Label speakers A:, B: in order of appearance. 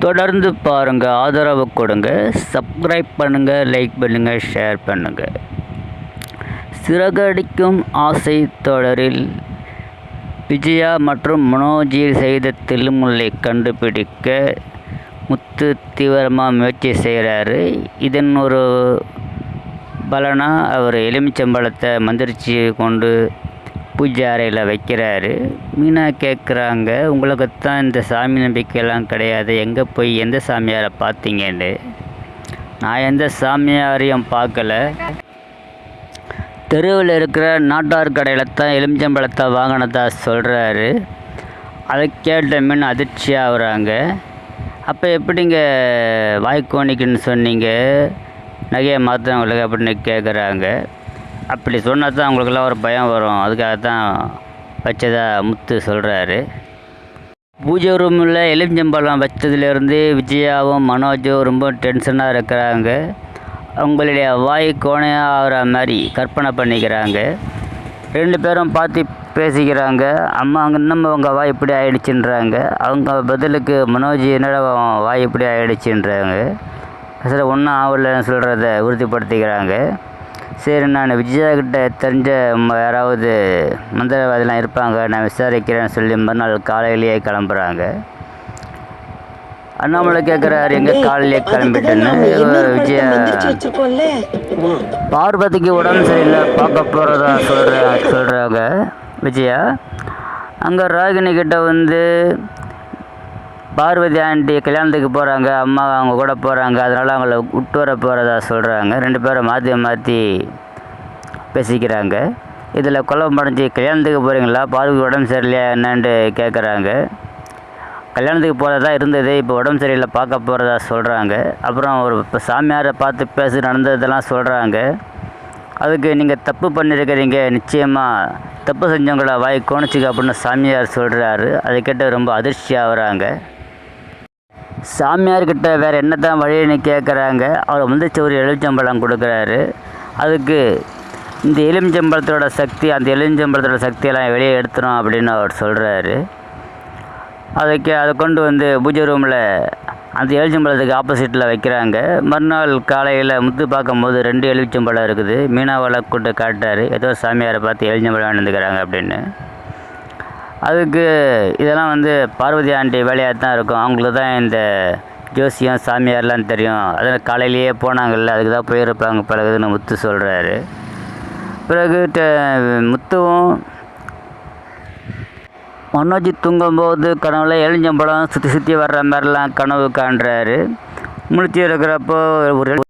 A: தொடர்ந்து பாருங்கள், ஆதரவு கொடுங்க, சப்ஸ்கிரைப் பண்ணுங்கள், லைக் பண்ணுங்கள், ஷேர் பண்ணுங்கள். சிறகடிக்கும் ஆசை தொடரில் விஜயா மற்றும் மனோஜி செய்த தில்லுமுல்லை கண்டுபிடிக்க முத்து தீவிரமாக முயற்சி செய்கிறாரு. இதன் ஒரு பலனாக அவர் எலுமிச்சம்பழத்தை மந்திரிச்சு கொண்டு பூஜை அறையில் வைக்கிறாரு. மீனா கேட்குறாங்க, உங்களுக்குத்தான் இந்த சாமி நம்பிக்கையெல்லாம் கிடையாது, எங்கே போய் எந்த சாமியாரை பார்த்தீங்கன்னு. நான் எந்த சாமியாரையும் பார்க்கல, தெருவில் இருக்கிற நாட்டார் கடையில் தான் எலுமிச்சம்பழத்தை வாங்கினதா சொல்கிறாரு. அதை கேட்ட மீன் அதிர்ச்சி ஆகுறாங்க. அப்போ எப்படிங்க வாய்க்கோணிக்குன்னு சொன்னீங்க, நகையை மாற்றினவங்களுக்கு அப்படின்னு கேட்குறாங்க. அப்படி சொன்னால் தான் அவங்களுக்கெல்லாம் ஒரு பயம் வரும், அதுக்காக தான் வச்சதா முத்து சொல்கிறாரு. பூஜை ரூமில் எலுமிச்சம்பழம் வச்சதுலேருந்து விஜயாவும் மனோஜும் ரொம்ப டென்ஷனாக இருக்கிறாங்க. அவங்களுடைய வாய் கோணையாக ஆகிற மாதிரி கற்பனை பண்ணிக்கிறாங்க. 2 பேரும் பார்த்து பேசிக்கிறாங்க. அம்மா இன்னும் அவங்க வாய் இப்படி ஆகிடுச்சின்றாங்க. அவங்க பதிலுக்கு மனோஜ் என்னடா வாய் இப்படி ஆகிடுச்சின்றாங்க. சரி, ஒன்றும் ஆகலைன்னு சொல்கிறத உறுதிப்படுத்திக்கிறாங்க. சரி, நான் விஜயாக்கிட்ட தெரிஞ்ச யாராவது மந்திரவாதிலாம் இருப்பாங்க, நான் விசாரிக்கிறேன்னு சொல்லி மறுநாள் காலையிலேயே கிளம்புறாங்க. அண்ணாமலை கேட்குறாரு, எங்கே காலையிலே கிளம்பிட்டேன்னு. விஜயா பார்வதிக்கு உடம்பு சரியில்லை, பார்க்க போகிறதா சொல்கிறாங்க விஜயா. அங்கே ராகினி கிட்ட வந்து பார்வதி ஆண்டி கல்யாணத்துக்கு போகிறாங்க, அம்மா அவங்க கூட போகிறாங்க, அதனால் அவங்கள விட்டு வர போகிறதா சொல்கிறாங்க. 2 பேரும் மாற்றி பேசிக்கிறாங்க. இதில் குழப்பம் அடைஞ்சி, கல்யாணத்துக்கு போகிறீங்களா, பார்வதி உடம்பு சரியில்லையா என்னன்ட்டு கேட்குறாங்க. கல்யாணத்துக்கு போகிறதா இருந்தது, இப்போ உடம்பு சரியில்லை, பார்க்க போகிறதா சொல்கிறாங்க. அப்புறம் இப்போ சாமியாரை பார்த்து பேசி நடந்ததெல்லாம் சொல்கிறாங்க. அதுக்கு நீங்கள் தப்பு பண்ணியிருக்கிறீங்க, நிச்சயமாக தப்பு செஞ்சவங்கள வாய் கோணிச்சுக்க அப்படின்னு சாமியார் சொல்கிறாரு. அதை கேட்டு ரொம்ப அதிர்ச்சி ஆகுறாங்க. சாமியார்கிட்ட வேறு என்ன தான் வழின்னு கேட்குறாங்க. அவர் வந்துச்சு ஒரு எலுமிச்சம்பழம் கொடுக்குறாரு. அதுக்கு இந்த எலுமிச்சம்பழத்தோட சக்தி, அந்த எலுமிச்சம்பழத்தோட சக்தியெல்லாம் வெளியே எடுத்துடும் அப்படின்னு அவர் சொல்கிறாரு. அதை கொண்டு வந்து பூஜை ரூமில் அந்த எலுமிச்சம்பழத்துக்கு ஆப்போசிட்டில் வைக்கிறாங்க. மறுநாள் காலையில் முத்து பார்க்கும்போது 2 எலுமிச்சம்பழம் இருக்குது. மீனாவால் கூட்டு காட்டுறாரு, ஏதோ சாமியாரை பார்த்து எலுமிச்சம்பழம் வந்துக்கிறாங்க அப்படின்னு. அதுக்கு இதெல்லாம் வந்து பார்வதி ஆண்டி வேலையாக தான் இருக்கும், அவங்களுக்கு தான் இந்த ஜோசியம் சாமியார்லாம் தெரியும், அதில் காலையிலேயே போனாங்கல்ல, அதுக்கு தான் போயிருப்பாங்க பழகுதுன்னு முத்து சொல்கிறாரு. பிறகு முத்துவும் மனோஜ் தூங்கும்போது கனவுல எலுமிச்சம்பழம் சுற்றி வர்ற மாதிரிலாம் கனவு காண்றாரு. முழிச்சு இருக்கிறப்போ ஒரு